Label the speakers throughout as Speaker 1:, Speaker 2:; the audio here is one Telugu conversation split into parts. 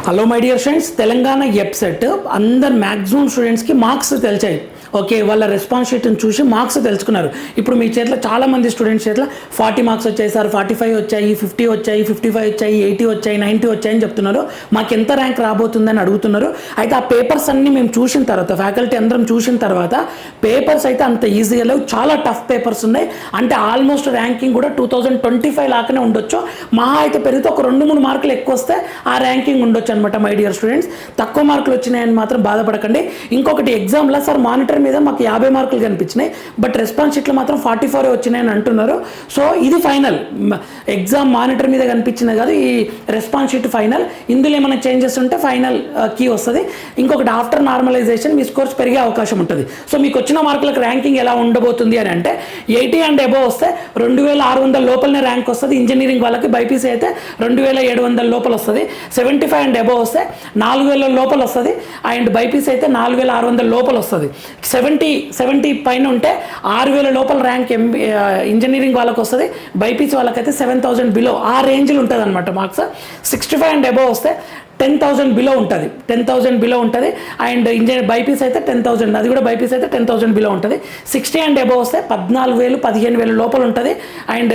Speaker 1: Hello my dear friends, Telangana EAPCET అందరు మ్యాక్సిమం స్టూడెంట్స్కి మార్క్స్ తెలిసాయి. ఓకే, వాళ్ళ రెస్పాన్స్ షీట్ని చూసి మార్క్స్ తెలుసుకున్నారు. ఇప్పుడు మీ చేతిలో చాలామంది స్టూడెంట్స్ చేతిలో 40 మార్క్స్ వచ్చాయి సార్, 45 వచ్చాయి, 50 వచ్చాయి, 55 వచ్చాయి, 80 వచ్చాయి, 90 వచ్చాయని చెప్తున్నారు. మాకు ఎంత ర్యాంక్ రాబోతుందని అడుగుతున్నారు. అయితే ఆ పేపర్స్ అన్నీ మేము చూసిన తర్వాత, ఫ్యాకల్టీ అందరం చూసిన తర్వాత, పేపర్స్ అయితే అంత ఈజీగా లేవు, చాలా టఫ్ పేపర్స్ ఉన్నాయి. అంటే ఆల్మోస్ట్ ర్యాంకింగ్ కూడా 2025 లాగానే ఉండొచ్చు. మహా అయితే పెరిగితే ఒక 2-3 మార్కులు ఎక్కువ వస్తే ఆ ర్యాంకింగ్ ఉండొచ్చు అనమాట. మై డియర్ స్టూడెంట్స్, తక్కువ మార్కులు వచ్చినాయని మాత్రం బాధపడకండి. ఇంకొకటి, ఎగ్జామ్లో సార్ మానిటర్ మీద మాకు 50 మార్కులు కనిపించినాయి, బట్ రెస్పాన్స్ షీట్లో మాత్రం 44 వచ్చినాయని అంటున్నారు. సో ఇది ఫైనల్, ఎగ్జామ్ మానిటర్ మీద కనిపించింది కాదు, ఈ రెస్పాన్స్ షీట్ ఫైనల్. ఇందులో ఏమైనా చేంజెస్ ఉంటే ఫైనల్ కీ వస్తుంది. ఇంకొకటి, ఆఫ్టర్ నార్మలైజేషన్ మీ స్కోర్స్ పెరిగే అవకాశం ఉంటుంది. సో మీకు వచ్చిన మార్కులకు ర్యాంకింగ్ ఎలా ఉండబోతుంది అని అంటే 80 అండ్ అబోవ్ వస్తే 2600 లోపలనే ర్యాంక్ వస్తుంది. ఇంజనీరింగ్ వాళ్ళకి, బైపీసీ అయితే 2700 లోపల వస్తుంది. 75 అండ్ అబోవ్ వస్తే 4000 లోపల వస్తుంది. అండ్ బైపీసీ అయితే 4600 లోపల వస్తుంది. 70 పైన ఉంటే 6000 లోపల ర్యాంక్ ఇంజనీరింగ్ వాళ్ళకి వస్తుంది. బైపీసీ వాళ్ళకైతే 7000 బిలో, ఆ రేంజ్లో ఉంటుంది అనమాట మార్క్స్. 65 అండ్ అబోవ్ వస్తే 10,000 బిలో ఉంటుంది, 10,000 బిలో ఉంటుంది. అండ్ బైపీసీ అయితే 10,000, అది కూడా బైపీసీ అయితే 10,000 బిలో ఉంటుంది. 60 అండ్ అబోవ్ వస్తే 14,000, 15,000 లోపల ఉంటుంది. అండ్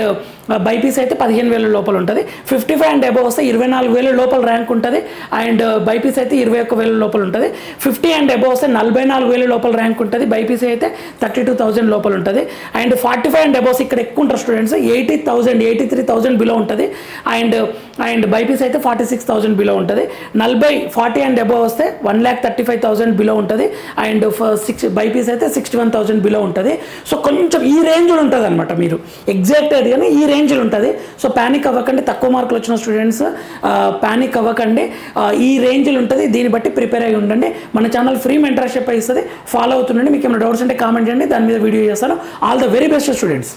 Speaker 1: బైపీసీ అయితే 15,000 లోపల ఉంటుంది. 55 అండ్ అబోవ్ వస్తే 24,000 లోపల ర్యాంక్ ఉంటుంది. అండ్ బైపీసీ అయితే 21,000 లోపల ఉంటుంది. 50 అండ్ అబోవ్ వస్తే 44,000 లోపల ర్యాంక్ ఉంటుంది. బైపీసీ అయితే 32,000 లోపల ఉంటుంది. అండ్ 45 అండ్ అబోవ్స్ ఇక్కడ ఎక్కువ ఉంటారు స్టూడెంట్స్, 80,000, 83,000 బిలో ఉంటుంది. అండ్ బైపీసీ అయితే 46,000 బిలో ఉంటుంది. 40 అండ్ అబోవ్ వస్తే 1,35,000 బిలో ఉంటుంది. అండ్ బైపీసీ అయితే 61,000 బిలో ఉంటుంది. సో కొంచెం ఈ రేంజ్లో ఉంటుంది అనమాట. మీరు ఎగ్జాక్ట్ అది కానీ ఈ రేంజ్లో ఉంటుంది. సో ప్యానిక్ అవ్వకండి, తక్కువ మార్కులు వచ్చిన స్టూడెంట్స్ ప్యానిక్ అవ్వకండి. ఈ రేంజ్లో ఉంటుంది. దీన్ని బట్టి ప్రిపేర్ అయ్యి ఉండండి. మన ఛానల్ ఫ్రీ మెంటర్షిప్ ఇస్తుంది, ఫాలో అవుతుండండి. మీకు ఏమైనా డౌట్స్ ఉంటే కామెంట్ చేయండి, దాని మీద వీడియో చేస్తాను. All the very best students.